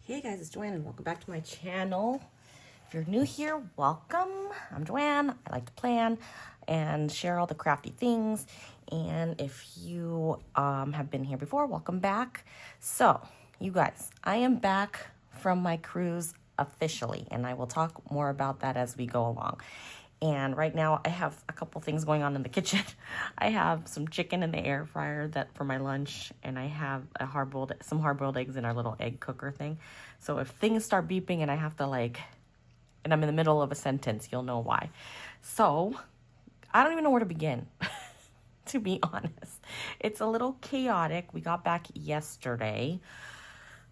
Hey guys, it's Joanne and welcome back to my channel. If you're new here, welcome. I'm Joanne. I like to plan and share all the crafty things. And if you have been here before, welcome back. So, you guys, I am back from my cruise officially, and I will talk more about that as we go along. And right now I have a couple things going on in the kitchen. I have some chicken in the air fryer that for my lunch, and I have some hard-boiled eggs in our little egg cooker thing. So if things start beeping and I have to and I'm in the middle of a sentence, you'll know why. So I don't even know where to begin, to be honest. It's a little chaotic. We got back yesterday.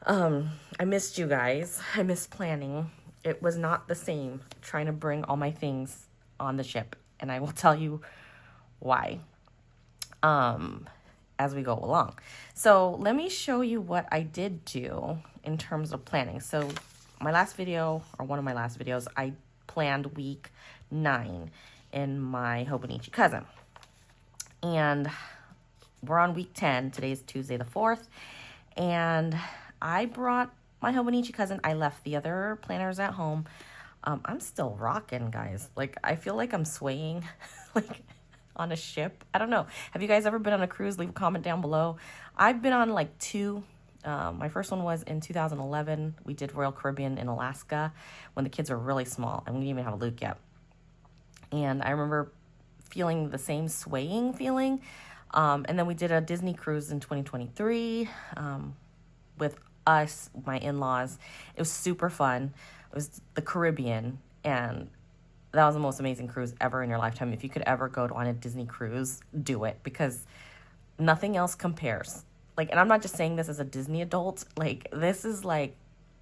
I missed you guys. I missed planning. It was not the same trying to bring all my things on the ship, and I will tell you why as we go along. So let me show you what I did do in terms of planning. So my last video, or one of my last videos, I planned week 9 in my Hobonichi Cousin, and we're on week 10. Today's Tuesday the 4th, and I brought my Hobonichi Cousin. I left the other planners at home. I'm still rocking, guys. I feel like I'm swaying on a ship. I don't know. Have you guys ever been on a cruise? Leave a comment down below. I've been on 2. My first one was in 2011. We did Royal Caribbean in Alaska when the kids were really small, and we didn't even have Luke yet. And I remember feeling the same swaying feeling. And then we did a Disney cruise in 2023 with us, my in-laws. It was super fun. It was the Caribbean, and that was the most amazing cruise ever in your lifetime. If you could ever go on a Disney cruise, do it, because nothing else compares. And I'm not just saying this as a Disney adult. This is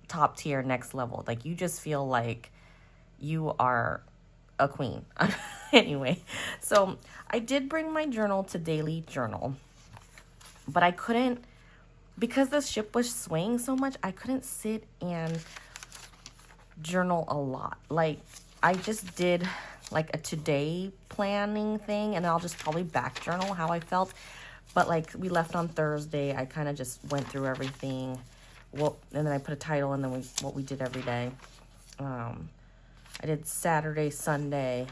top tier, next level. You just feel like you are a queen. Anyway, so I did bring my journal to daily journal, but I couldn't, because the ship was swaying so much, I couldn't sit and journal a lot. I just did a today planning thing, and I'll just probably back journal how I felt. But we left on Thursday, I kind of just went through everything. And then I put a title, and then what we did every day. I did Saturday, Sunday,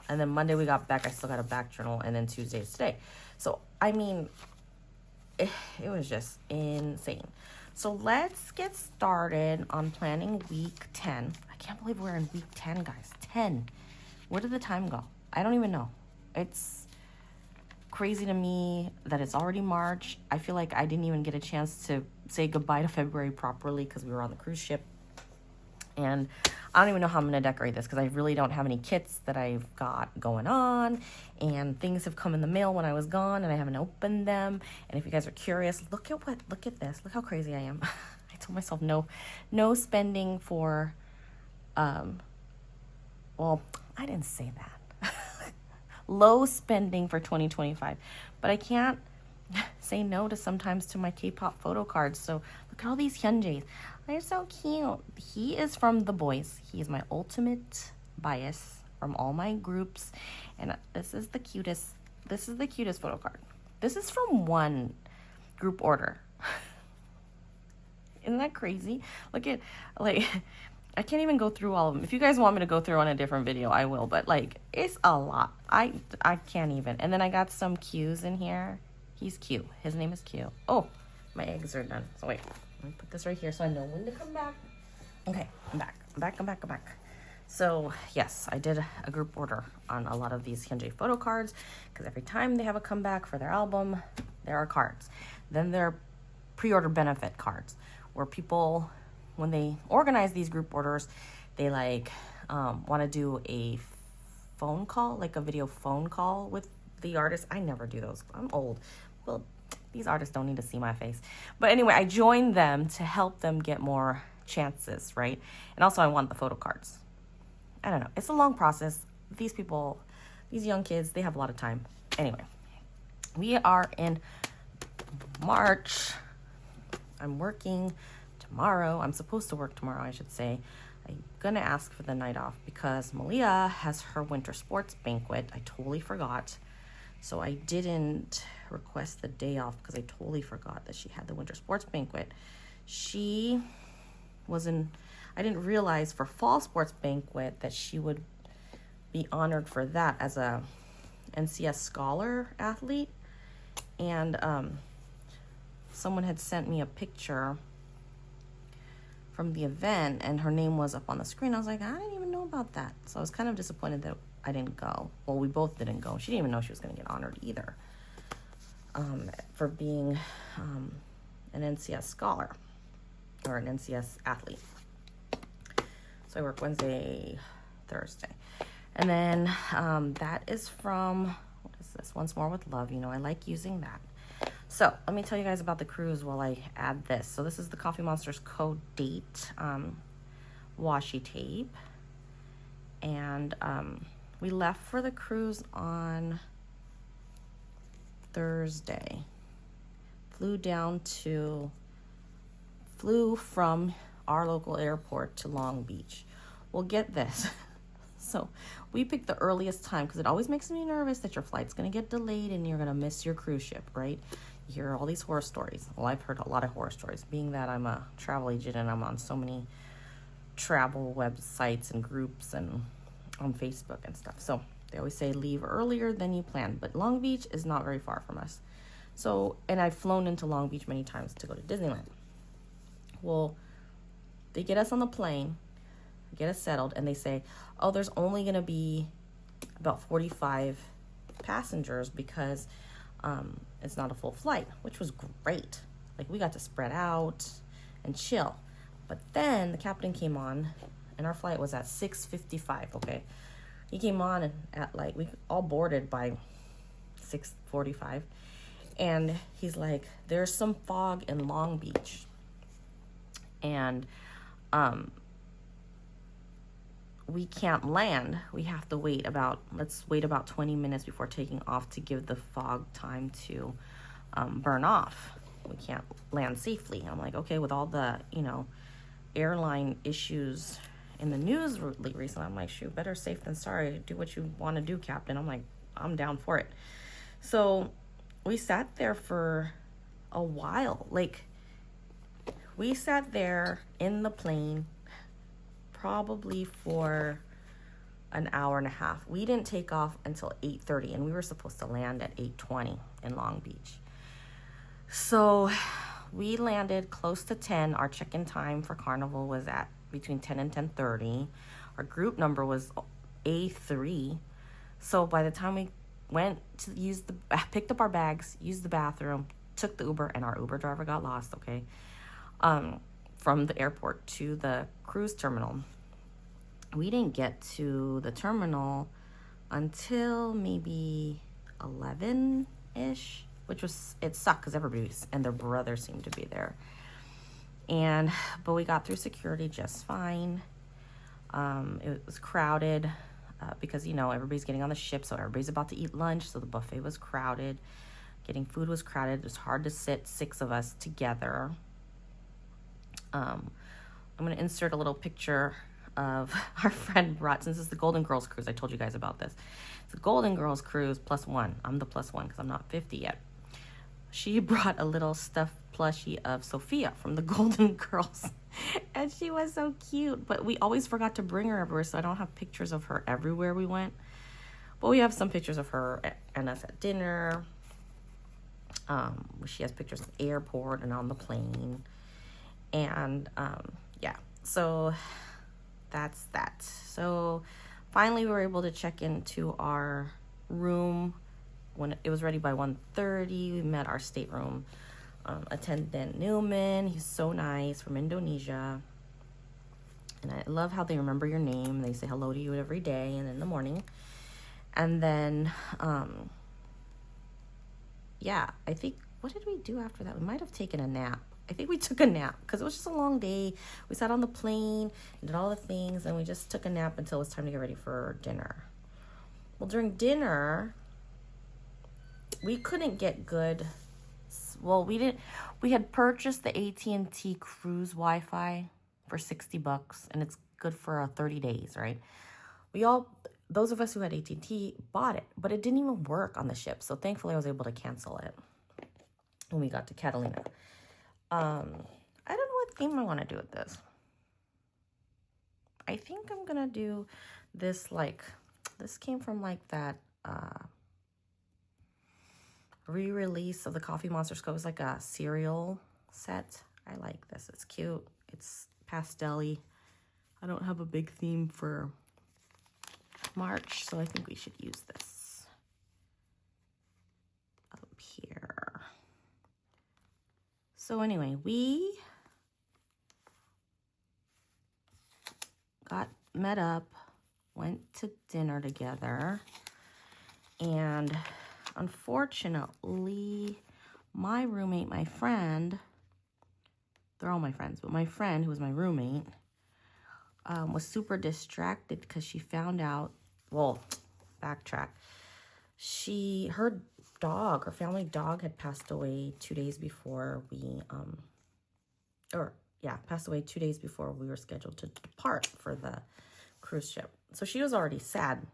and then Monday we got back. I still got a back journal, and then Tuesday is today. So, I mean, it was just insane. So let's get started on planning week 10. I can't believe we're in week 10, guys. 10. Where did the time go? I don't even know. It's crazy to me that it's already March. I feel like I didn't even get a chance to say goodbye to February properly because we were on the cruise ship. And I don't even know how I'm going to decorate this because I really don't have any kits that I've got going on. And things have come in the mail when I was gone, and I haven't opened them. And if you guys are curious, look at this. Look how crazy I am. I told myself no spending for, well, I didn't say that. Low spending for 2025. But I can't say no sometimes to my K-pop photo cards. So look at all these hyunjaes. They're so cute. He is from The Boys. He is my ultimate bias from all my groups. And this is the cutest photo card. This is from one group order. Isn't that crazy? Look at, I can't even go through all of them. If you guys want me to go through on a different video, I will. But, it's a lot. I can't even. And then I got some Q's in here. He's cute. His name is Q. Oh, my eggs are done. So, wait. Let me put this right here so I know when to come back. Okay, I'm back. So, yes, I did a group order on a lot of these Hyunjae photo cards because every time they have a comeback for their album, there are cards. Then there are pre-order benefit cards where people, when they organize these group orders, they want to do a phone call, a video phone call with the artist. I never do those. I'm old. Well, these artists don't need to see my face. But anyway, I joined them to help them get more chances, right? And also I want the photo cards. I don't know. It's a long process. These people, these young kids, they have a lot of time. Anyway, we are in March. I'm working tomorrow. I'm supposed to work tomorrow, I should say. I'm going to ask for the night off because Malia has her winter sports banquet. I totally forgot. So I didn't request the day off because I totally forgot that she had the winter sports banquet. She I didn't realize for fall sports banquet that she would be honored for that as a NCS scholar athlete. And someone had sent me a picture from the event and her name was up on the screen. I was like, I didn't even know about that. So I was kind of disappointed that I didn't go. Well, we both didn't go. She didn't even know she was going to get honored either for being an NCS scholar or an NCS athlete. So I work Wednesday, Thursday. And then that is from, what is this? Once More with Love. You know, I like using that. So let me tell you guys about the cruise while I add this. So this is the Coffee Monster's Code Date washi tape. And we left for the cruise on Thursday. Flew from our local airport to Long Beach. Well, get this. So we picked the earliest time because it always makes me nervous that your flight's going to get delayed and you're going to miss your cruise ship, right? You hear all these horror stories. Well, I've heard a lot of horror stories, being that I'm a travel agent and I'm on so many travel websites and groups and on Facebook and stuff. So they always say leave earlier than you plan, but Long Beach is not very far from us. So, and I've flown into Long Beach many times to go to Disneyland. Well, they get us on the plane, get us settled, and they say, oh, there's only going to be about 45 passengers because it's not a full flight, which was great. Like, we got to spread out and chill. But then the captain came on, and our flight was at 6:55, okay? He came on at, like, we all boarded by 6:45. And he's like, there's some fog in Long Beach. And we can't land. We have to let's wait about 20 minutes before taking off to give the fog time to burn off. We can't land safely. I'm like, okay, with all the, airline issues in the news recently, I'm like, shoot, better safe than sorry. Do what you want to do, Captain. I'm like, I'm down for it. So we sat there for a while. Like, we sat there in the plane probably for an hour and a half. We didn't take off until 8:30, and we were supposed to land at 8:20 in Long Beach. So we landed close to 10. Our check-in time for Carnival was at between 10 and 10:30. Our group number was A3. So by the time we went to picked up our bags, used the bathroom, took the Uber, and our Uber driver got lost, okay? From the airport to the cruise terminal. We didn't get to the terminal until maybe 11-ish, it sucked because everybody and their brother seemed to be there. But we got through security just fine. It was crowded because, everybody's getting on the ship, so everybody's about to eat lunch, so the buffet was crowded. Getting food was crowded. It was hard to sit 6 of us together. I'm going to insert a little picture of our friend brought, since it's the Golden Girls cruise, I told you guys about this. It's the Golden Girls cruise +1. I'm the +1 because I'm not 50 yet. She brought a little stuffed plushie of Sophia from the Golden Girls. And she was so cute. But we always forgot to bring her everywhere, so I don't have pictures of her everywhere we went. But we have some pictures of her and us at dinner. She has pictures of the airport and on the plane. And so that's that. So finally we were able to check into our room when it was ready by 1:30. We met our stateroom attendant Newman. He's so nice, from Indonesia. And I love how they remember your name. They say hello to you every day and in the morning. And then I think, what did we do after that? We might have taken a nap. I think we took a nap because it was just a long day. We sat on the plane, did all the things, and we just took a nap until it was time to get ready for dinner. Well, during dinner, we couldn't get good. Well, we had purchased the AT&T cruise Wi-Fi for $60, and it's good for 30 days, right? Those of us who had AT&T bought it, but it didn't even work on the ship. So thankfully I was able to cancel it when we got to Catalina. I don't know what theme I want to do with this. I think I'm gonna do this, like, this came from like that re-release of the Coffee Monster Scope. It's like a cereal set. I like this. It's cute. It's pastel-y. I don't have a big theme for March, so I think we should use this up here. So anyway, we got met up, went to dinner together, and unfortunately, my roommate, my friend, they're all my friends, but my friend, who was my roommate, was super distracted because she found out, well, backtrack. Her dog, her family dog had passed away 2 days before we, passed away 2 days before we were scheduled to depart for the cruise ship. So she was already sad.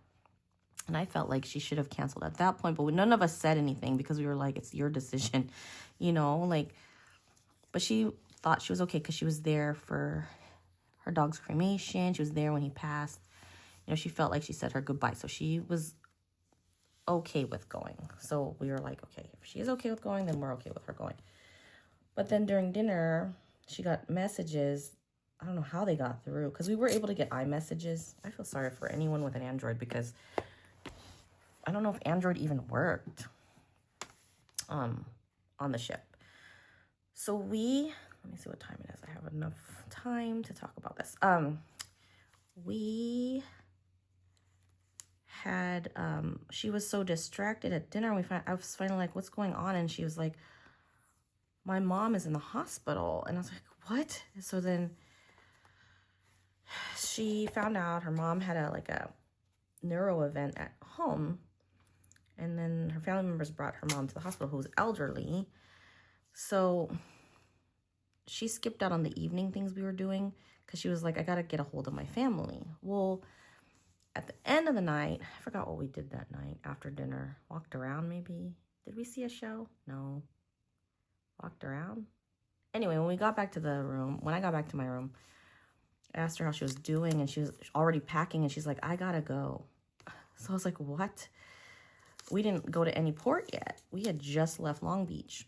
And I felt like she should have canceled at that point, but none of us said anything because we were like, it's your decision, you know, like, but she thought she was okay because she was there for her dog's cremation. She was there when he passed. You know, she felt like she said her goodbye. So she was okay with going. So we were like, okay, if she is okay with going, then we're okay with her going. But then during dinner, she got messages. I don't know how they got through because we were able to get iMessages. I feel sorry for anyone with an Android because I don't know if Android even worked on the ship. So let me see what time it is. I have enough time to talk about this. We had, she was so distracted at dinner. I was finally like, what's going on? And she was like, my mom is in the hospital. And I was like, what? So then she found out her mom had a neuro event at home. And then her family members brought her mom to the hospital, who was elderly. So she skipped out on the evening things we were doing because she was like, I got to get a hold of my family. Well, at the end of the night, I forgot what we did that night after dinner. Walked around maybe. Did we see a show? No. Walked around. Anyway, when I got back to my room, I asked her how she was doing, and she was already packing, and she's like, I gotta go. So I was like, what? We didn't go to any port yet. We had just left Long Beach.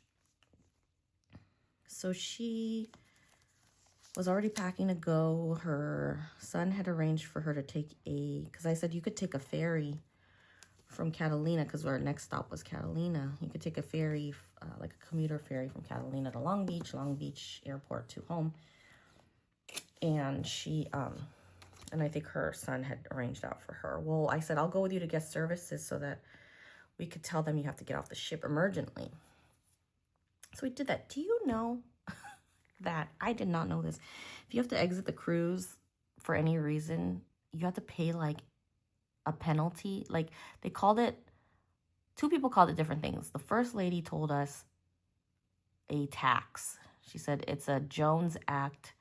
So she was already packing to go. Her son had arranged for her to take because I said you could take a ferry from Catalina because our next stop was Catalina. You could take a ferry, like a commuter ferry from Catalina to Long Beach Airport to home. And and I think her son had arranged out for her. Well, I said, I'll go with you to guest services so that we could tell them you have to get off the ship emergently. So we did that. Do you know that I did not know this? If you have to exit the cruise for any reason, you have to pay like a penalty. Like they called it, two people called it different things. The first lady told us a tax. She said it's a Jones Act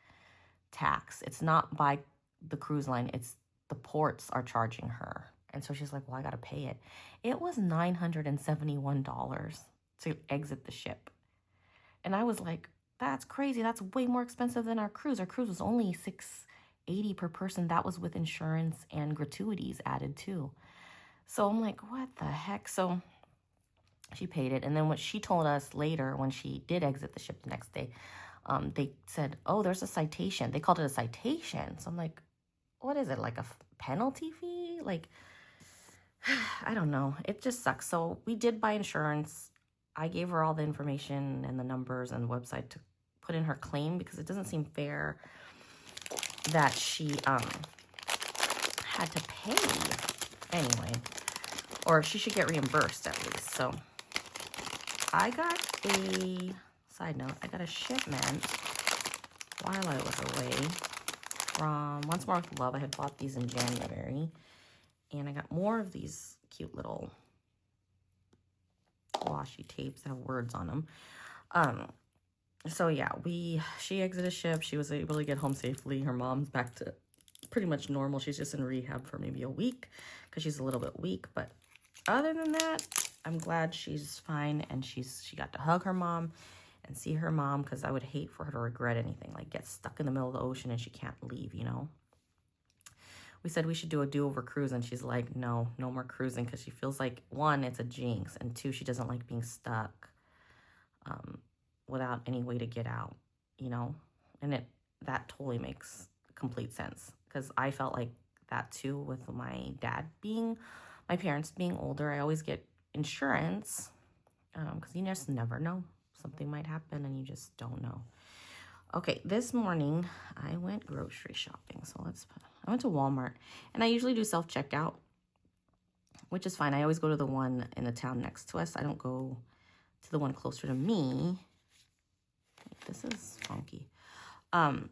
tax. It's not by the cruise line. It's the ports are charging her. And so she's like, well, I got to pay it. It was $971 to exit the ship. And I was like, that's crazy. That's way more expensive than our cruise. Our cruise was only $680 per person. That was with insurance and gratuities added too. So I'm like, what the heck? So she paid it. And then what she told us later when she did exit the ship the next day, they said, oh, there's a citation. They called it a citation. So I'm like, what is it? Like a penalty fee? Like, I don't know. It just sucks. So we did buy insurance. I gave her all the information and the numbers and the website to put in her claim because it doesn't seem fair that she had to pay anyway, or she should get reimbursed at least. So I got side note, I got a shipment while I was away from Once More With Love. I had bought these in January, and I got more of these cute little washi tapes that have words on them. So yeah, she exited ship. She was able to get home safely. Her mom's back to pretty much normal. She's just in rehab for maybe a week because she's a little bit weak. But other than that, I'm glad she's fine, and she got to hug her mom and see her mom, because I would hate for her to regret anything, like get stuck in the middle of the ocean and she can't leave, you know. we said we should do a do-over cruise, and she's like, no more cruising, because she feels like, one, it's a jinx, and two, she doesn't like being stuck without any way to get out, you know? And that totally makes complete sense, because I felt like that too with my parents being older. I always get insurance because you just never know. Something might happen and you just don't know. Okay, this morning I went grocery shopping. I went to Walmart, and I usually do self-checkout, which is fine. I always go to the one in the town next to us. I don't go to the one closer to me. This is funky. And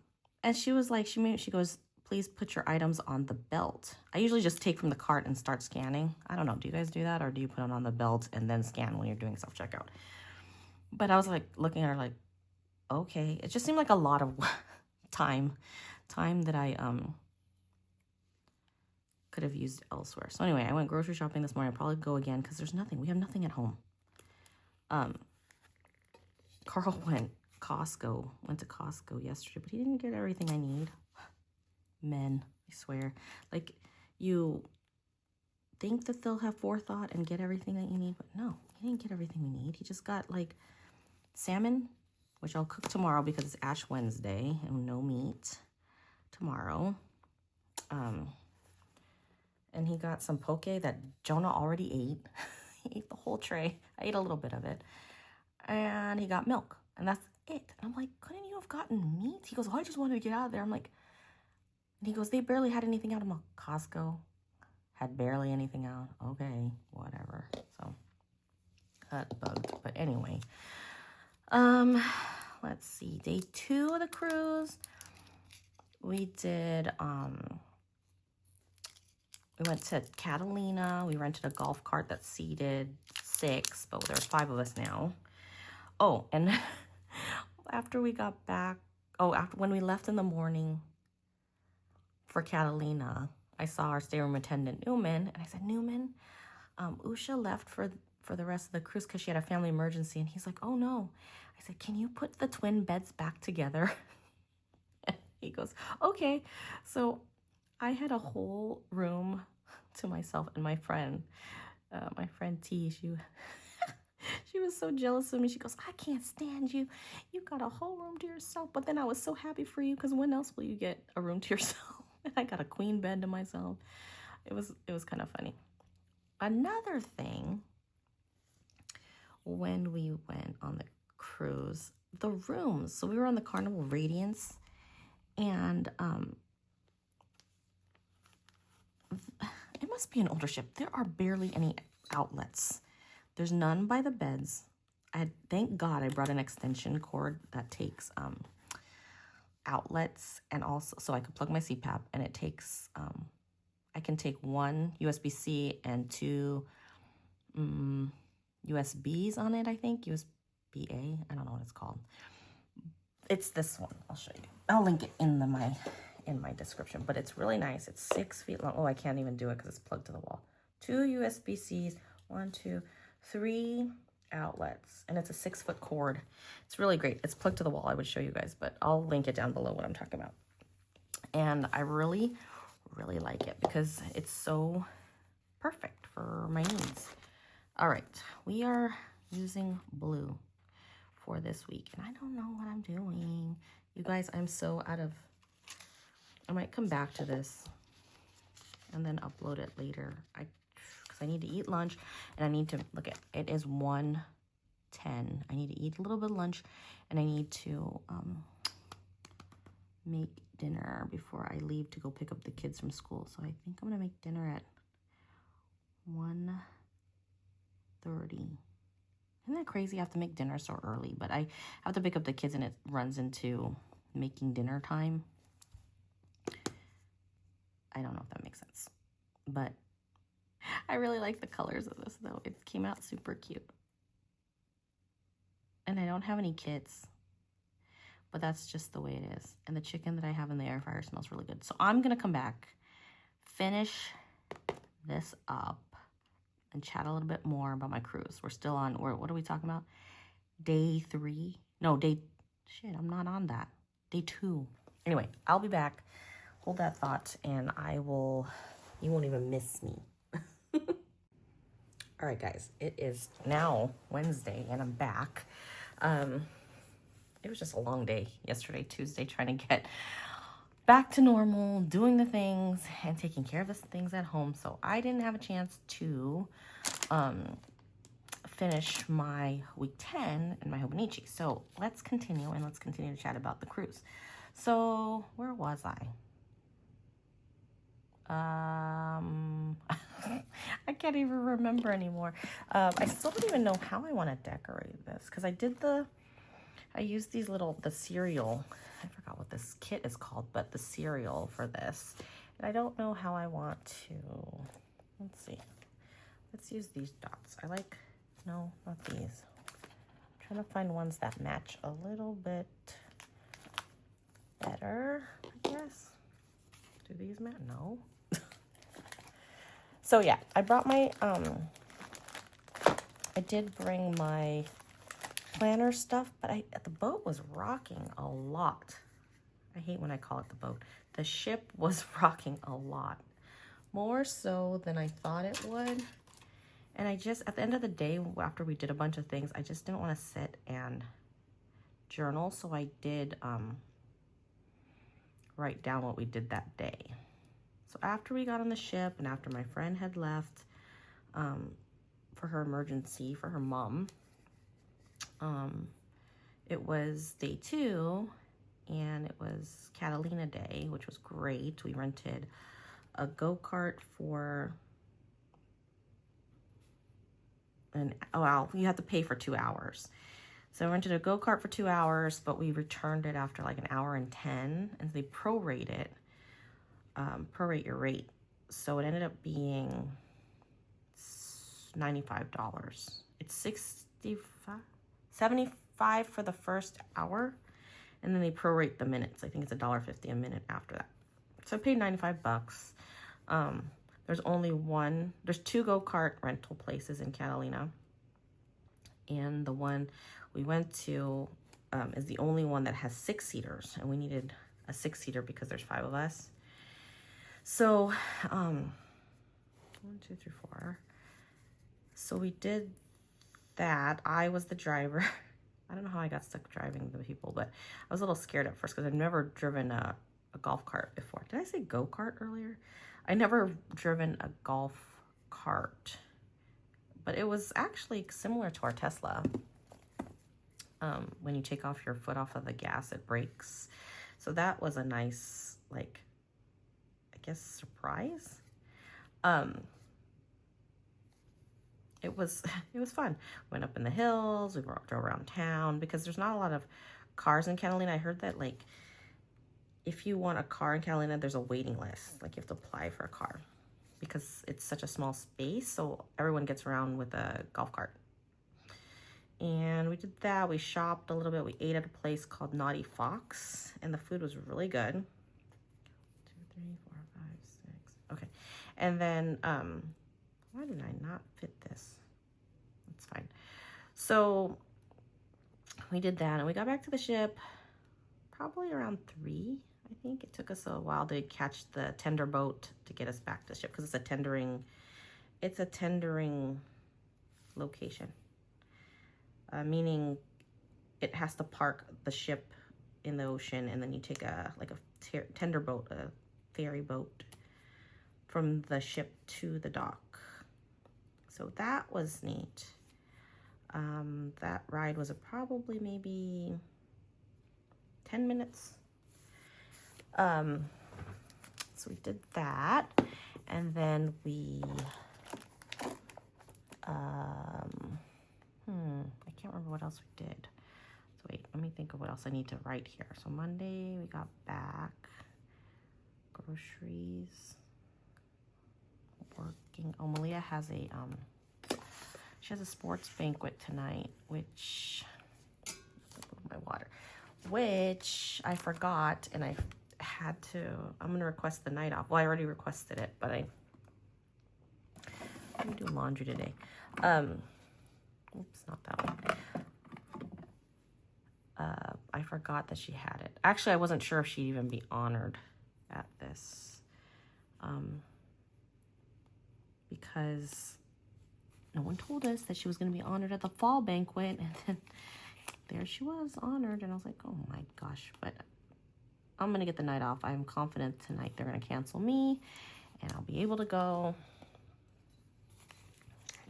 she was like, she goes, please put your items on the belt. I usually just take from the cart and start scanning. I don't know. Do you guys do that, or do you put it on the belt and then scan when you're doing self-checkout? But I was like looking at her like, okay. It just seemed like a lot of time that I could have used elsewhere. So anyway, I went grocery shopping this morning. I'll probably go again because there's nothing. We have nothing at home. Carl went to Costco yesterday, but he didn't get everything I need. Men, I swear. Like, you think that they'll have forethought and get everything that you need, but no, he didn't get everything we need. He just got like salmon, which I'll cook tomorrow because it's Ash Wednesday and no meat tomorrow. And he got some poke that Jonah already ate. He ate the whole tray. I ate a little bit of it. And he got milk, and that's it. And I'm like, couldn't you have gotten meat? He goes, oh, I just wanted to get out of there. I'm like, and he goes, they barely had anything out of Costco. Had barely anything out. Okay, whatever. So that bugged. But anyway, let's see. Day 2 of the cruise. We did we went to Catalina. We rented a golf cart that seated 6, but there's 5 of us now. Oh, and after we got back, when we left in the morning for Catalina, I saw our stateroom attendant, Newman, and I said, Newman, Usha left for the rest of the cruise because she had a family emergency. And he's like, oh no. I said, can you put the twin beds back together? He goes, okay. So I had a whole room to myself, and my friend T, she was so jealous of me. She goes, I can't stand you. You got a whole room to yourself. But then I was so happy for you, because when else will you get a room to yourself? And I got a queen bed to myself. It was kind of funny. Another thing, when we went on the cruise, the rooms. So we were on the Carnival Radiance, and it must be an older ship. There are barely any outlets. There's none by the beds. Thank God I brought an extension cord that takes outlets, and also so I could plug my CPAP, and it takes I can take 1 USB-C and 2 USBs on it, I think. USB-A, I don't know what it's called. It's this one. I'll show you. I'll link it in my description, but it's really nice. It's 6 feet long. Oh, I can't even do it because it's plugged to the wall. 2 USB-Cs, 1, 2, 3 outlets, and it's a 6-foot cord. It's really great. It's plugged to the wall. I would show you guys, but I'll link it down below what I'm talking about. And I really, really like it because it's so perfect for my needs. All right, we are using blue for this week, and I don't know what I'm doing. You guys, I'm so out of... I might come back to this and then upload it later. Because I need to eat lunch, and I need to look at it. Is 1:10. I need to eat a little bit of lunch, and I need to make dinner before I leave to go pick up the kids from school. So I think I'm gonna make dinner at 1:30. Isn't that crazy? I have to make dinner so early, but I have to pick up the kids, and it runs into making dinner time. I don't know if that makes sense, but I really like the colors of this, though. It came out super cute. And I don't have any kids, but that's just the way it is. And the chicken that I have in the air fryer smells really good. So I'm going to come back, finish this up, and chat a little bit more about my cruise. We're still on, what are we talking about? Day 3? No, shit, I'm not on that. Day 2. Anyway, I'll be back. hold that thought and you won't even miss me. All right, guys, it is now Wednesday and I'm back. It was just a long day yesterday, Tuesday, trying to get back to normal, doing the things and taking care of the things at home. So I didn't have a chance to finish my week 10 in my Hobonichi. So let's continue to chat about the cruise. So where was I? I can't even remember anymore. I still don't even know how I want to decorate this because I used the cereal. I forgot what this kit is called, but the cereal for this. And I don't know how I want to, let's see. Let's use these dots. No, not these. I'm trying to find ones that match a little bit better, I guess. Do these match? No. So yeah, I brought my, I did bring my planner stuff, but the boat was rocking a lot. I hate when I call it the boat. The ship was rocking a lot. More so than I thought it would. And I just, at the end of the day, after we did a bunch of things, I just didn't want to sit and journal. So I did write down what we did that day. So after we got on the ship and after my friend had left for her emergency, for her mom, it was day 2 and it was Catalina Day, which was great. We rented a go-kart for you have to pay for 2 hours. So I rented a go-kart for 2 hours, but we returned it after like 1 hour and 10, and they prorate it. Prorate your rate. So it ended up being $95. It's $75 for the first hour, and then they prorate the minutes. I think it's $1.50 a minute after that. So I paid $95. There's 2 go-kart rental places in Catalina, and the one we went to is the only one that has 6-seaters, and we needed a 6-seater because there's 5 of us. So 1, 2, 3, 4. So we did that. I was the driver. I don't know how I got stuck driving the people, but I was a little scared at first because I've never driven a golf cart before. Did I say go-kart earlier? I never driven a golf cart, but it was actually similar to our Tesla. When you take off your foot off of the gas, it brakes. So that was a nice, like, I guess, surprise. It was fun. Went up in the hills, we drove around town because there's not a lot of cars in Catalina. I heard that, like, if you want a car in Catalina, there's a waiting list. Like, you have to apply for a car because it's such a small space. So everyone gets around with a golf cart. And we did that. We shopped a little bit. We ate at a place called Naughty Fox, and the food was really good. 2, 3, 4, 5, 6. Okay. And then, why did I not fit this? It's fine. So we did that, and we got back to the ship probably around 3. I think it took us a while to catch the tender boat to get us back to the ship because it's a tendering location, meaning it has to park the ship in the ocean, and then you take a tender boat, a ferry boat from the ship to the dock. So that was neat. That ride was probably maybe 10 minutes. So we did that, and then we, I can't remember what else we did. So wait, let me think of what else I need to write here. So Monday we got back, groceries, working. Oh, Malia has she has a sports banquet tonight, which, my water, which I forgot, and I had to, I'm going to request the night off. Well, I already requested it, but let me do laundry today. Oops, not that one. I forgot that she had it. Actually, I wasn't sure if she'd even be honored at this. this. Because no one told us that she was going to be honored at the fall banquet. And then there she was, honored. And I was like, oh my gosh. But I'm going to get the night off. I'm confident tonight they're going to cancel me. And I'll be able to go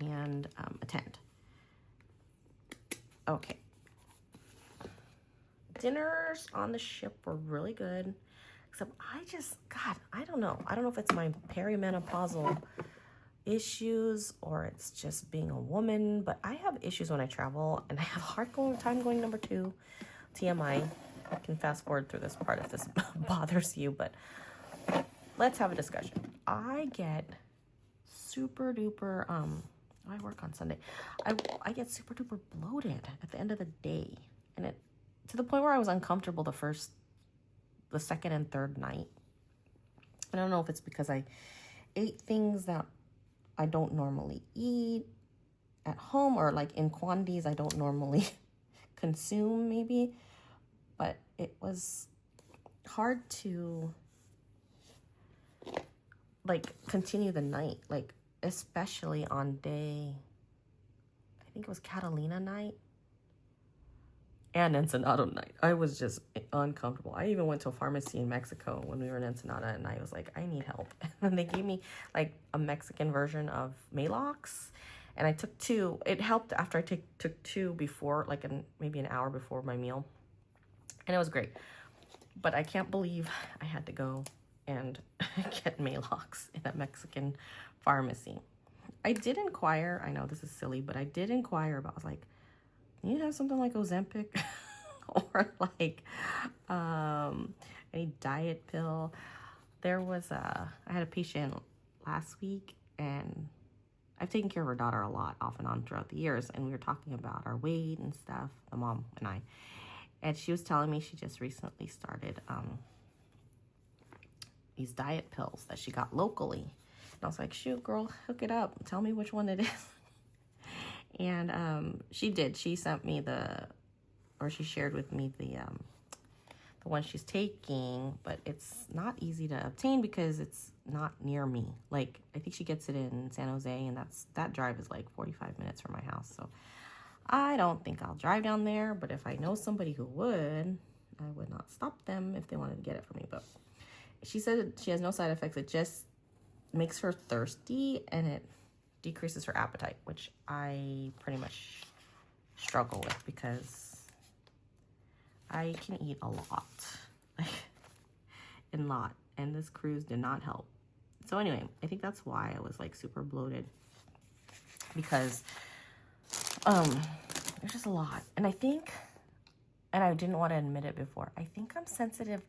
and attend. Okay. Dinners on the ship were really good. Except God, I don't know. I don't know if it's my perimenopausal issues or it's just being a woman, but I have issues when I travel, and I have a hard time going number 2. TMI. I can fast forward through this part if this bothers you, but let's have a discussion. I get super duper, I work on Sunday. I get super duper bloated at the end of the day, and it to the point where I was uncomfortable the second and third night. I don't know if it's because I ate things that I don't normally eat at home, or like in quantities I don't normally consume maybe, but it was hard to like continue the night, like especially on day, I think it was Catalina night and Ensenada night. I was just uncomfortable. I even went to a pharmacy in Mexico when we were in Ensenada, and I was like, I need help. And they gave me like a Mexican version of Malox, and I took 2. It helped after I took 2 before, like maybe an hour before my meal, and it was great. But I can't believe I had to go and get Malox in a Mexican pharmacy. I did inquire, I know this is silly, but I did inquire about, I was like, you have something like Ozempic or like any diet pill. There was I had a patient last week, and I've taken care of her daughter a lot off and on throughout the years, and we were talking about our weight and stuff, the mom and I, and she was telling me she just recently started these diet pills that she got locally, and I was like, shoot girl, hook it up, tell me which one it is. And she did. She sent me she shared with me the one she's taking, but it's not easy to obtain because it's not near me. Like, I think she gets it in San Jose, and that drive is like 45 minutes from my house. So I don't think I'll drive down there, but if I know somebody who would, I would not stop them if they wanted to get it for me. But she said she has no side effects. It just makes her thirsty, and it decreases her appetite, which I pretty much struggle with because I can eat a lot, and this cruise did not help. So anyway, I think that's why I was like super bloated, because there's just a lot. And I think, and I didn't want to admit it before, I think I'm sensitive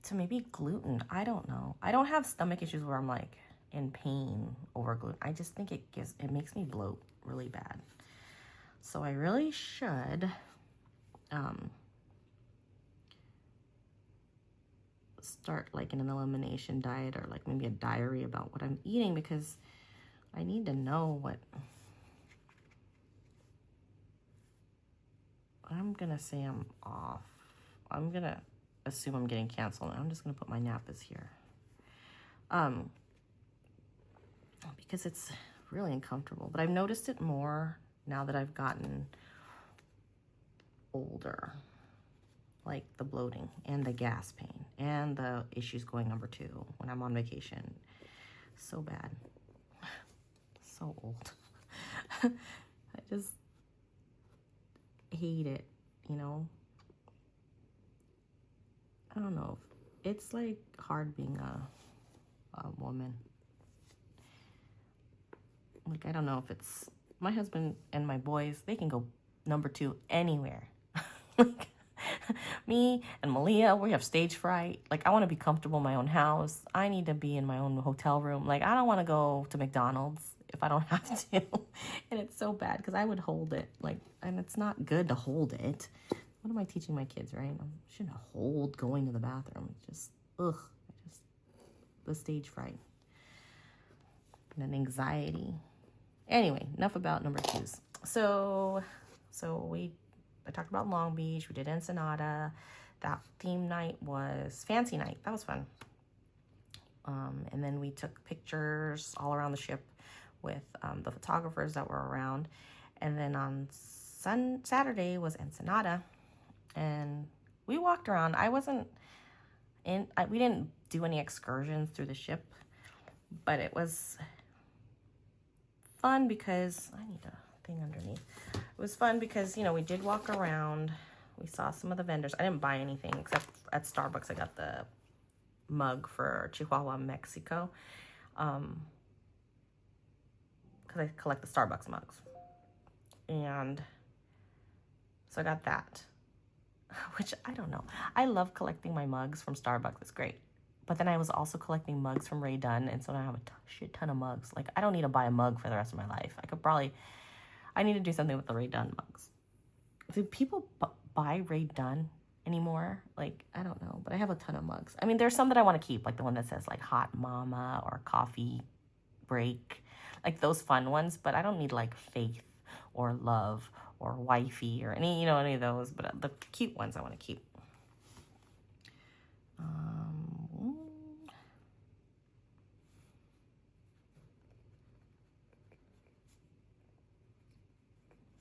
to maybe gluten. I don't know. I don't have stomach issues where I'm like in pain over gluten. I just think it makes me bloat really bad. So I really should start like an elimination diet, or like maybe a diary about what I'm eating, because I need to know what I'm gonna say. I'm off. I'm gonna assume I'm getting canceled. I'm just gonna put my Napas here. Because it's really uncomfortable. But I've noticed it more now that I've gotten older. Like the bloating and the gas pain and the issues going number 2 when I'm on vacation. So bad. So old. I just hate it, you know? I don't know. It's like hard being a woman. Like, I don't know if it's my husband and my boys, they can go number 2 anywhere. Like, me and Malia, we have stage fright. Like, I want to be comfortable in my own house. I need to be in my own hotel room. Like, I don't want to go to McDonald's if I don't have to. And it's so bad because I would hold it. Like, and it's not good to hold it. What am I teaching my kids, right? I shouldn't hold going to the bathroom. It's just, the stage fright. And then anxiety. Anyway, enough about number 2s. So I talked about Long Beach. We did Ensenada. That theme night was fancy night. That was fun. And then we took pictures all around the ship with the photographers that were around. And then on Saturday was Ensenada, and we walked around. We didn't do any excursions through the ship, but it was fun because, I need a thing underneath. It was fun because, you know, we did walk around. We saw some of the vendors. I didn't buy anything except at Starbucks. I got the mug for Chihuahua, Mexico, because I collect the Starbucks mugs. And so I got that, which I don't know. I love collecting my mugs from Starbucks. It's great. But then I was also collecting mugs from Ray Dunn, and so now I have a shit ton of mugs. Like, I don't need to buy a mug for the rest of my life. I need to do something with the Ray Dunn mugs. Do people buy Ray Dunn anymore? Like, I don't know, but I have a ton of mugs. I mean, there's some that I want to keep, like the one that says like Hot Mama or Coffee Break, like those fun ones, but I don't need like Faith or Love or Wifey or any of those, but the cute ones I want to keep.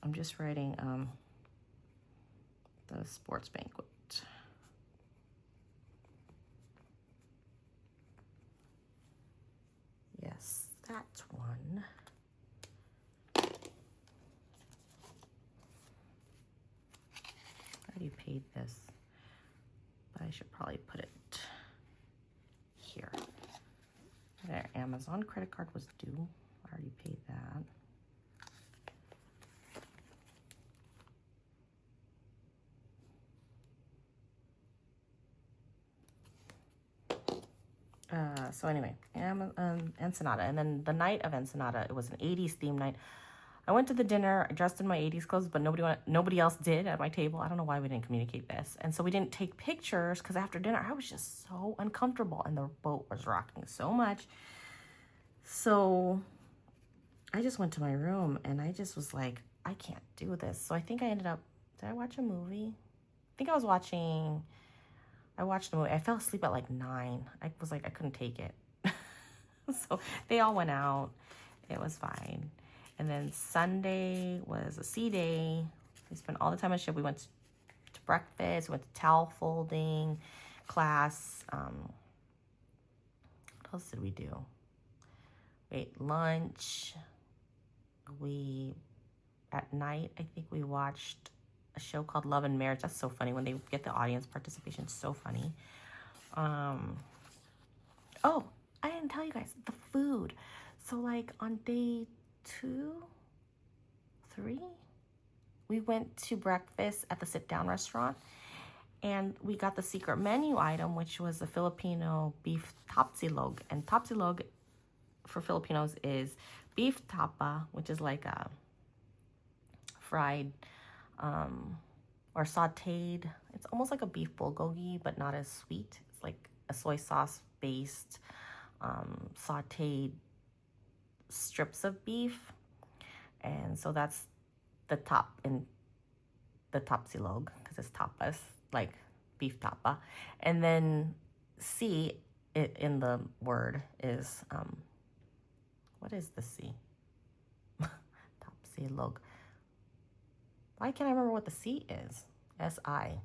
I'm just writing the sports banquet. Yes, that's one. I already paid this, but I should probably put it here. Their Amazon credit card was due. I already paid that. So anyway, Ensenada. And then the night of Ensenada, it was an 80s theme night. I went to the dinner dressed in my 80s clothes, but nobody else did at my table. I don't know why we didn't communicate this. And so we didn't take pictures because after dinner, I was just so uncomfortable and the boat was rocking so much. So I just went to my room and I just was like, I can't do this. So I think I ended up, did I watch a movie? I think I watched the movie. I fell asleep at like 9. I was like, I couldn't take it. So they all went out. It was fine. And then Sunday was a sea day. We spent all the time on ship. We went to breakfast. We went to towel folding class. What else did we do? We ate lunch. At night, I think we watched a show called Love and Marriage. That's so funny when they get the audience participation. It's so funny. Oh, I didn't tell you guys the food. So like on day 2, 3, we went to breakfast at the sit-down restaurant and we got the secret menu item, which was the Filipino beef tapsilog. And tapsilog for Filipinos is beef tapa, which is like a fried or sauteed. It's almost like a beef bulgogi, but not as sweet. It's like a soy sauce based sauteed strips of beef. And so that's the top in the tapsilog, because it's tapas, like beef tapa. And then C in the word is, what is the C? Tapsilog. Why can't I remember what the C is? S-I.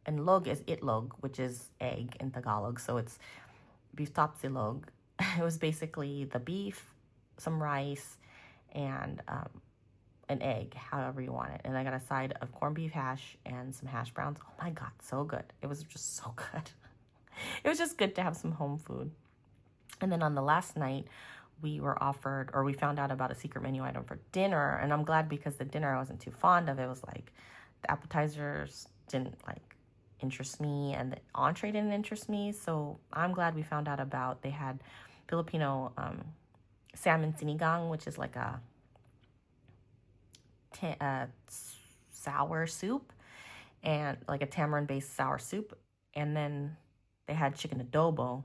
And log is itlog, which is egg in Tagalog. So it's beef tapsilog. It was basically the beef, some rice, and an egg, however you want it. And I got a side of corned beef hash and some hash browns. Oh my God, so good. It was just so good. It was just good to have some home food. And then on the last night, we found out about a secret menu item for dinner. And I'm glad, because the dinner I wasn't too fond of. It was like the appetizers didn't like interest me and the entree didn't interest me. So I'm glad we found out about, they had Filipino salmon sinigang, which is like a sour soup, and like a tamarind-based sour soup. And then they had chicken adobo,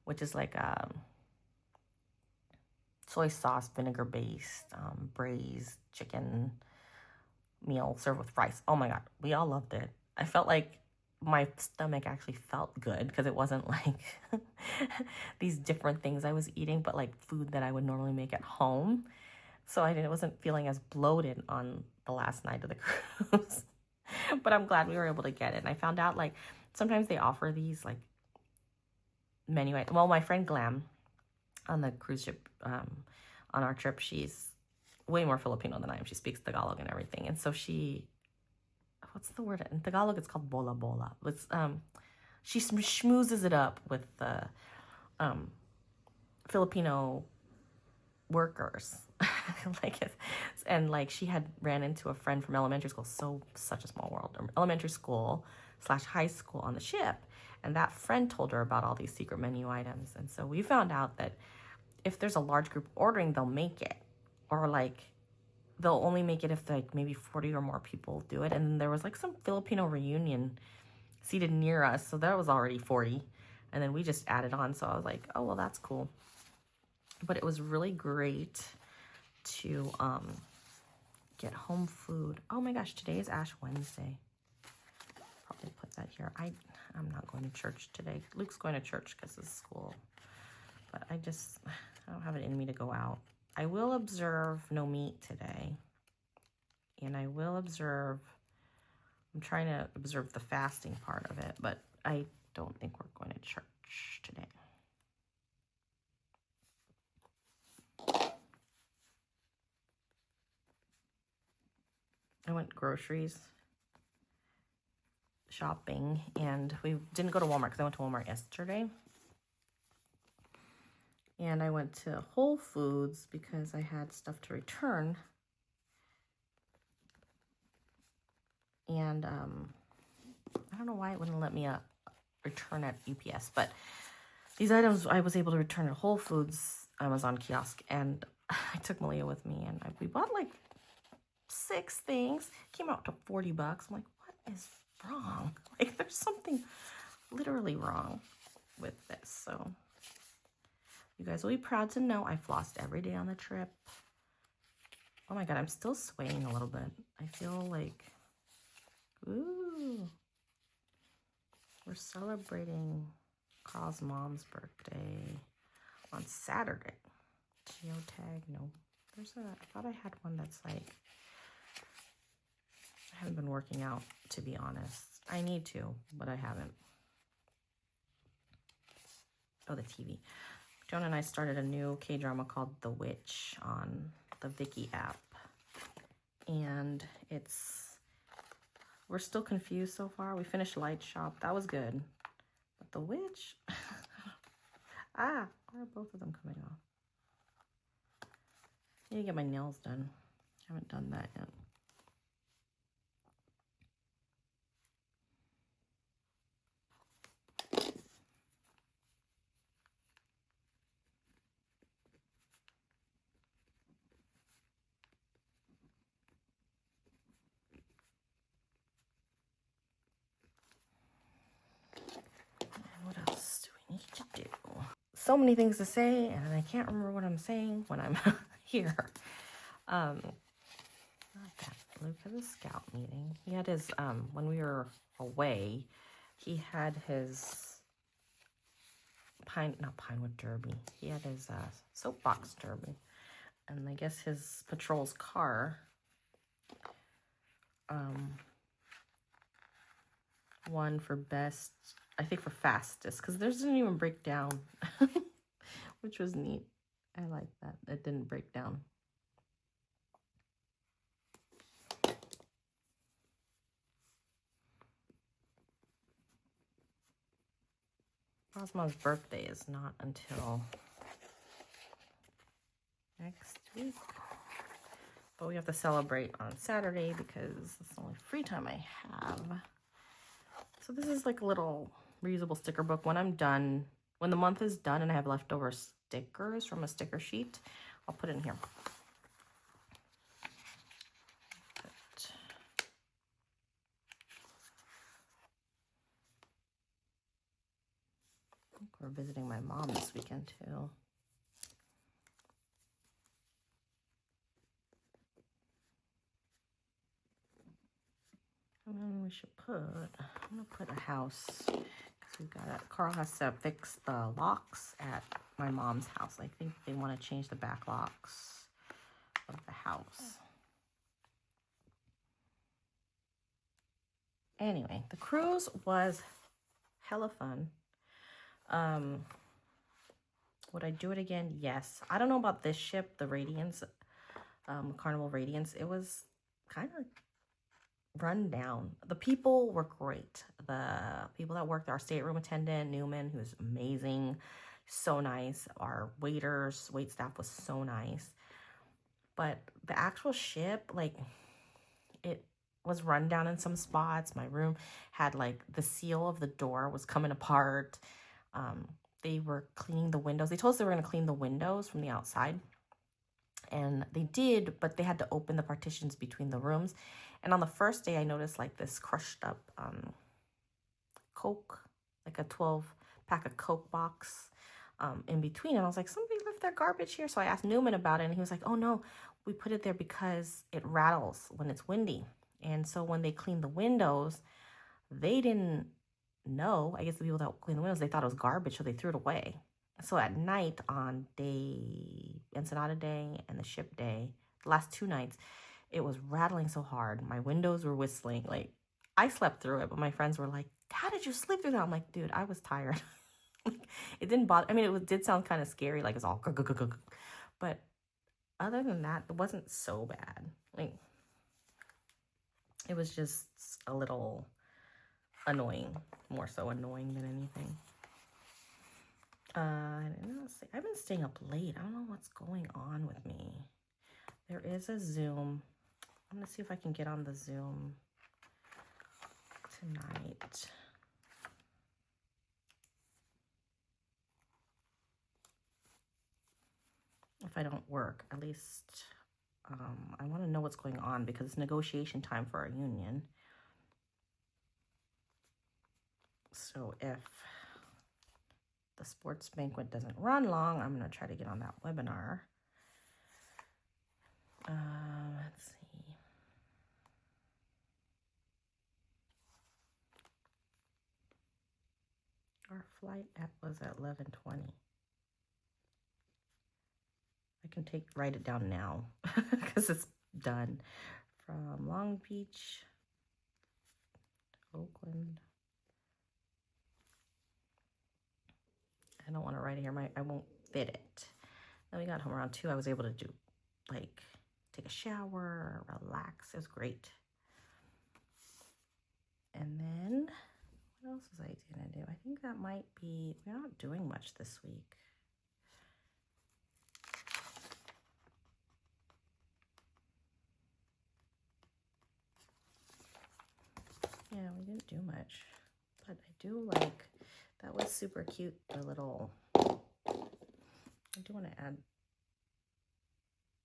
which is like a soy sauce, vinegar-based, braised chicken meal served with rice. Oh my God, we all loved it. I felt like my stomach actually felt good because it wasn't like these different things I was eating, but like food that I would normally make at home. So I wasn't feeling as bloated on the last night of the cruise. But I'm glad we were able to get it. And I found out like sometimes they offer these like menu items. Well, my friend Glam on the cruise ship, on our trip, she's way more Filipino than I am. She speaks Tagalog and everything. And so what's the word? In Tagalog, it's called bola bola. She schmoozes it up with the Filipino workers. And like she had ran into a friend from elementary school, such a small world, elementary school / high school on the ship. And that friend told her about all these secret menu items. And so we found out that if there's a large group ordering, they'll make it. Or like they'll only make it if like maybe 40 or more people do it. And there was like some Filipino reunion seated near us. So that was already 40. And then we just added on. So I was like, oh, well, that's cool. But it was really great to get home food. Oh my gosh, today is Ash Wednesday. Probably put that here. I'm not going to church today. Luke's going to church because of school. But I don't have it in me to go out. I will observe no meat today. And I will observe, I'm trying to observe the fasting part of it, but I don't think we're going to church today. I went groceries shopping, and we didn't go to Walmart because I went to Walmart yesterday. And I went to Whole Foods because I had stuff to return. And I don't know why it wouldn't let me return at UPS, but these items I was able to return at Whole Foods Amazon kiosk, and I took Malia with me, and we bought like 6 things. Came out to $40. I'm like, what is wrong? Like, there's something literally wrong with this. So you guys will be proud to know I flossed every day on the trip. Oh my God, I'm still swaying a little bit. I feel like, ooh, we're celebrating Carl's mom's birthday on Saturday. Geotag, no. I thought I had one that's like, I haven't been working out, to be honest. I need to, but I haven't. Oh, the TV. Jonah and I started a new K-drama called The Witch on the Viki app. And we're still confused so far. We finished Light Shop. That was good. But The Witch? Why are both of them coming off? I need to get my nails done. I haven't done that yet. What else do we need to do? So many things to say, and I can't remember what I'm saying when I'm here. Not that. Luke has a scout meeting. He had his, when we were away, he had his not Pinewood Derby. He had his soapbox derby. And I guess his patrol's car won for best, I think for fastest, because theirs didn't even break down, which was neat. I like that. It didn't break down. Cosmo's birthday is not until next week. But we have to celebrate on Saturday because it's the only free time I have. So this is like a little reusable sticker book. When I'm done, when the month is done and I have leftover stickers from a sticker sheet, I'll put it in here. I think we're visiting my mom this weekend too. we should put, I'm gonna put a house, because we've got it. Carl has to fix the locks at my mom's house. I think they want to change the back locks of the house. Anyway, the cruise was hella fun. Would I do it again? Yes. I don't know about this ship, the Radiance, Carnival Radiance. It was kind of run down. The people were great. The people that worked, our stateroom attendant, Newman, who's amazing, so nice. Our waiters, wait staff was so nice. But the actual ship, like, it was run down in some spots. My room had, like, the seal of the door was coming apart. They were cleaning the windows. They told us they were going to clean the windows from the outside. And they did, but they had to open the partitions between the rooms. And on the first day, I noticed like this crushed up Coke, like a 12-pack of Coke box in between. And I was like, somebody left their garbage here. So I asked Newman about it, and he was like, oh no, we put it there because it rattles when it's windy. And so when they cleaned the windows, they didn't know. I guess the people that cleaned the windows, they thought it was garbage, so they threw it away. So at night on day, Ensenada Day and the ship day, the last 2 nights, it was rattling so hard. My windows were whistling. Like, I slept through it, but my friends were like, how did you sleep through that? I'm like, dude, I was tired. It didn't bother. I mean, it did sound kind of scary, like it's all, but other than that, it wasn't so bad. Like, it was just a little annoying, more so annoying than anything. I've been staying up late. I don't know what's going on with me. There is a Zoom. I'm gonna see if I can get on the Zoom tonight. If I don't work, at least I want to know what's going on, because it's negotiation time for our union. So if the sports banquet doesn't run long, I'm going to try to get on that webinar. Let's see. Our flight was at 11:20. I can write it down now because it's done. From Long Beach to Oakland. I don't want to write it here. I won't fit it. Then we got home around 2. I was able to do, like, take a shower, relax. It was great. And then, what else was I going to do? I think that might be, we're not doing much this week. Yeah, we didn't do much. But I do like, that was super cute, the little, I do want to add,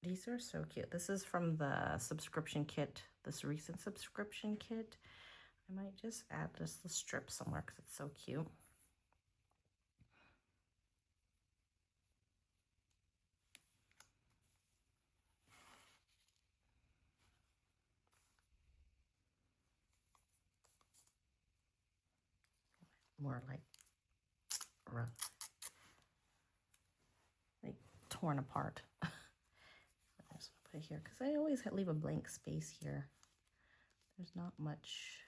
these are so cute. This is from the subscription kit, this recent subscription kit. I might just add this little strip somewhere because it's so cute. More like rough, like torn apart. I just put it here because I always leave a blank space here. There's not much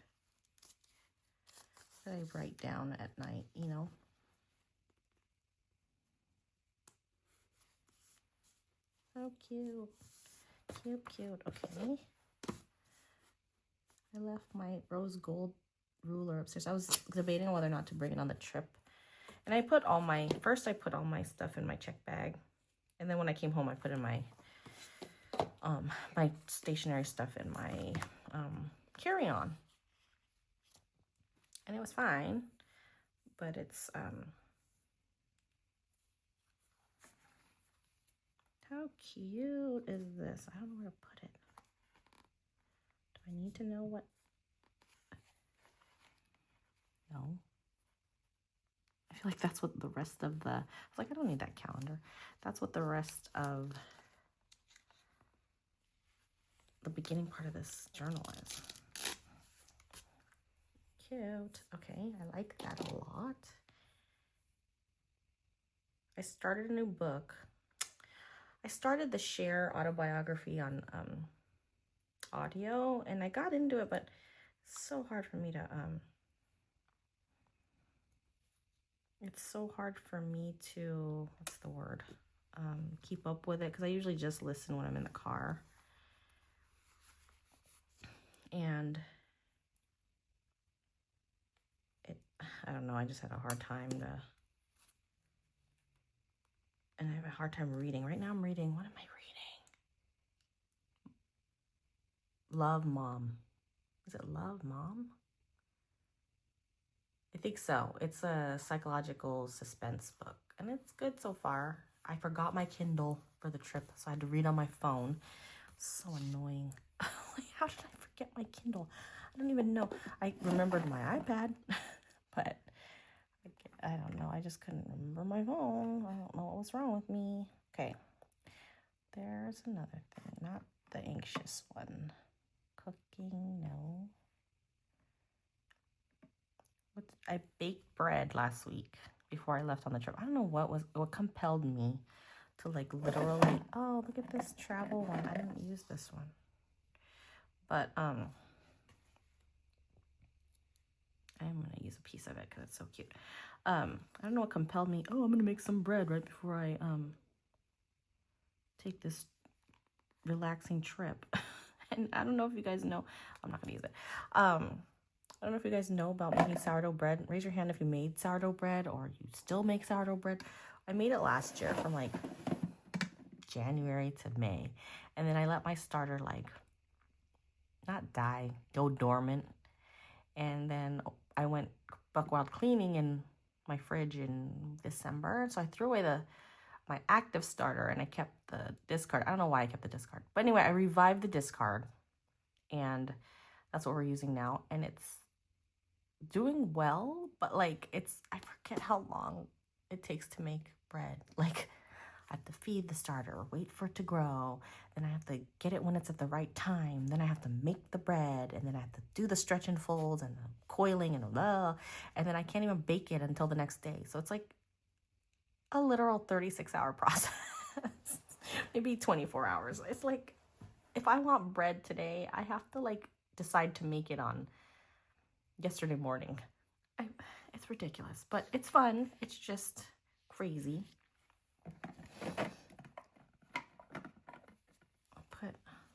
that I write down at night, you know. So cute. Cute, cute. Okay. I left my rose gold ruler upstairs. I was debating whether or not to bring it on the trip. And I put all my, first I put all my stuff in my check bag. And then when I came home, I put in my, my stationery stuff in my carry-on. And it was fine. But it's, how cute is this? I don't know where to put it. Do I need to know what? No. I feel like that's what the rest of the, I was like, I don't need that calendar. That's what the rest of the beginning part of this journal is. cute. Okay, I like that a lot. I started a new book. I started the Share autobiography on audio, and I got into it, but it's so hard for me to it's so hard for me to, what's the word, keep up with it, because I usually just listen when I'm in the car. And I don't know, I just had a hard time and I have a hard time reading. Right now I'm reading, what am I reading? Love Mom. Is it Love Mom? I think so. It's a psychological suspense book, and it's good so far. I forgot my Kindle for the trip, so I had to read on my phone. So annoying. Like, how did I forget my Kindle? I don't even know. I remembered my iPad, but I don't know. I just couldn't remember my phone. I don't know what was wrong with me. Okay. There's another thing, not the anxious one. Cooking, no. I baked bread last week before I left on the trip. I don't know what compelled me to like literally, oh, look at this travel one. I didn't use this one. But I'm gonna use a piece of it because it's so cute. I don't know what compelled me. Oh, I'm gonna make some bread right before I take this relaxing trip. And I don't know if you guys know, I'm not gonna use it. I don't know if you guys know about making sourdough bread. Raise your hand if you made sourdough bread or you still make sourdough bread. I made it last year from like January to May. And then I let my starter like, not die, go dormant. And then I went buck wild cleaning in my fridge in December. So I threw away my active starter and I kept the discard. I don't know why I kept the discard. But anyway, I revived the discard. And that's what we're using now. And it's doing well, but like I forget how long it takes to make bread. Like I have to feed the starter, wait for it to grow, then I have to get it when it's at the right time, then I have to make the bread, and then I have to do the stretch and folds and the coiling and blah, and then I can't even bake it until the next day. So it's like a literal 36-hour process. Maybe 24 hours. It's like if I want bread today, I have to like decide to make it on yesterday morning. It's ridiculous, but it's fun. It's just crazy.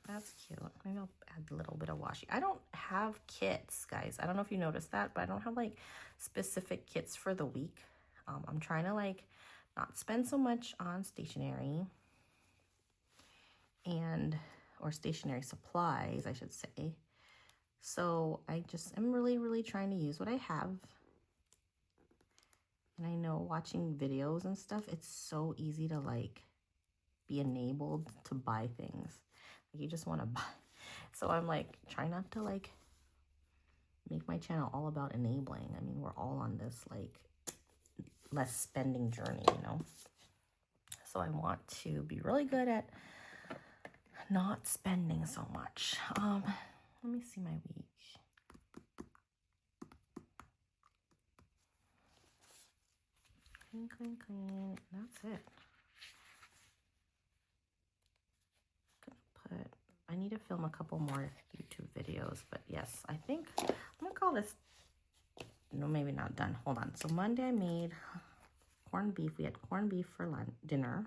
That's cute. Maybe I'll add a little bit of washi. I don't have kits, guys. I don't know if you noticed that, but I don't have like specific kits for the week. I'm trying to like not spend so much on stationery or stationery supplies, I should say. So I just am really, really trying to use what I have. And I know watching videos and stuff, it's so easy to like be enabled to buy things. Like you just want to buy. So I'm like trying not to like make my channel all about enabling. I mean, we're all on this like less spending journey, you know? So I want to be really good at not spending so much. Let me see my week. Clean, clean, clean. That's it. I need to film a couple more YouTube videos, but yes, I think I'm gonna call this, no, maybe not done. Hold on. So Monday I made corned beef. We had corned beef for dinner.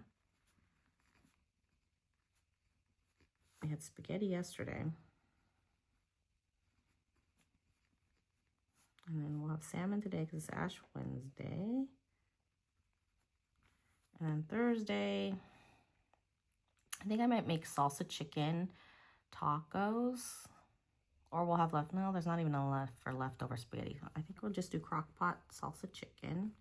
We had spaghetti yesterday. And then we'll have salmon today because it's Ash Wednesday. And then Thursday, I think I might make salsa chicken tacos, or we'll have left. No, there's not even enough for leftover spaghetti. I think we'll just do crock pot salsa chicken.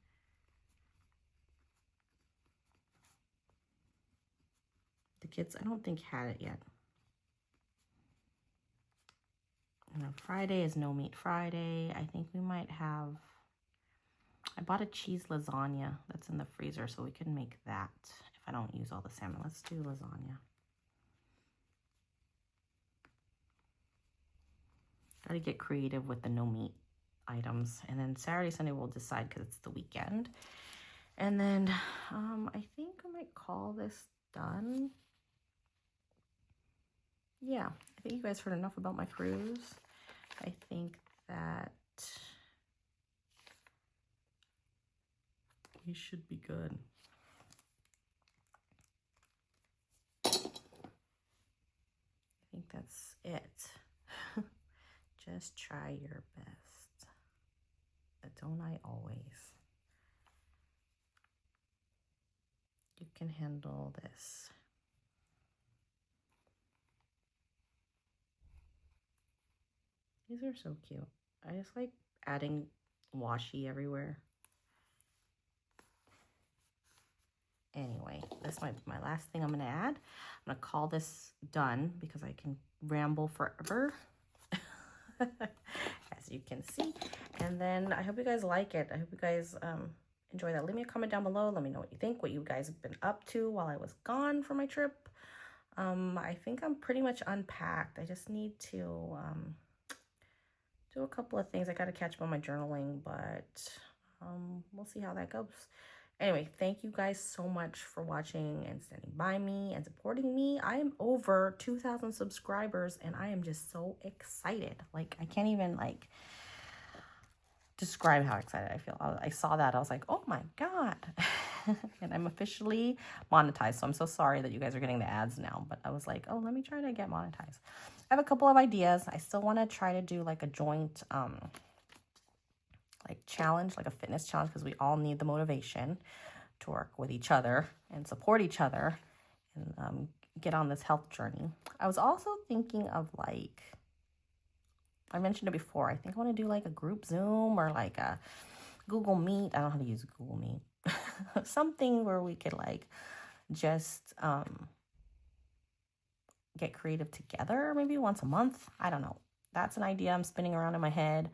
The kids, I don't think, had it yet. And then Friday is no meat Friday. I think we might have, I bought a cheese lasagna that's in the freezer, so we can make that if I don't use all the salmon. Let's do lasagna. Gotta get creative with the no meat items. And then Saturday, Sunday we'll decide because it's the weekend. And then I think I might call this done. Yeah, I think you guys heard enough about my cruise. I think that we should be good. I think that's it. Just try your best. But don't I always? You can handle this. These are so cute. I just like adding washi everywhere. Anyway, this might be my last thing I'm gonna add. I'm gonna call this done because I can ramble forever. As you can see. And then I hope you guys like it. I hope you guys enjoy that. Leave me a comment down below. Let me know what you think, what you guys have been up to while I was gone for my trip. I think I'm pretty much unpacked. I just need to do a couple of things. I got to catch up on my journaling, but we'll see how that goes. Anyway, thank you guys so much for watching and standing by me and supporting me. I am over 2,000 subscribers and I am just so excited. Like, I can't even like describe how excited I feel. I saw that. I was like, oh my God. And I'm officially monetized. So I'm so sorry that you guys are getting the ads now. But I was like, oh, let me try to get monetized. I have a couple of ideas. I still want to try to do like a joint like challenge, like a fitness challenge, because we all need the motivation to work with each other and support each other and get on this health journey. I was also thinking of like, I mentioned it before, I think I want to do like a group Zoom or like a Google Meet. I don't know how to use Google Meet. Something where we could like just get creative together, maybe once a month. I don't know. That's an idea I'm spinning around in my head.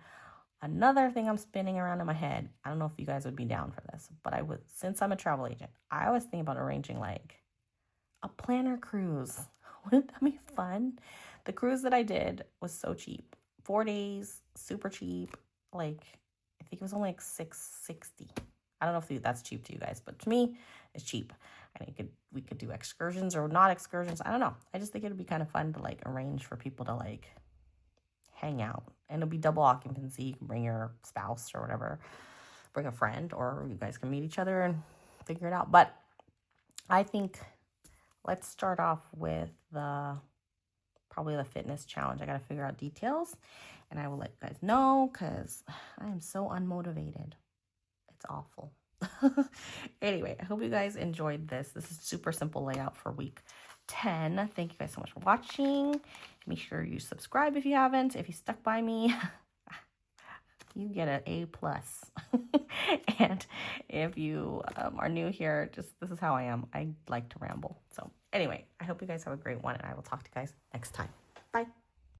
Another thing I'm spinning around in my head, I don't know if you guys would be down for this, but I would, since I'm a travel agent, I was thinking about arranging like a planner cruise. Wouldn't that be fun? The cruise that I did was so cheap. 4 days, super cheap. Like, I think it was only like $660. I don't know if that's cheap to you guys, but to me, it's cheap. And we could do excursions or not excursions. I don't know. I just think it would be kind of fun to like arrange for people to like hang out. And it'll be double occupancy. You can bring your spouse or whatever, bring a friend, or you guys can meet each other and figure it out. But I think let's start off with probably the fitness challenge. I got to figure out details and I will let you guys know because I am so unmotivated. It's awful. Anyway, I hope you guys enjoyed this. This is super simple layout for week 10. Thank you guys so much for watching. Make sure you subscribe if you haven't. If you stuck by me, you get an A+. And if you are new here, this is how I am. I like to ramble. So anyway, I hope you guys have a great one and I will talk to you guys next time. Bye.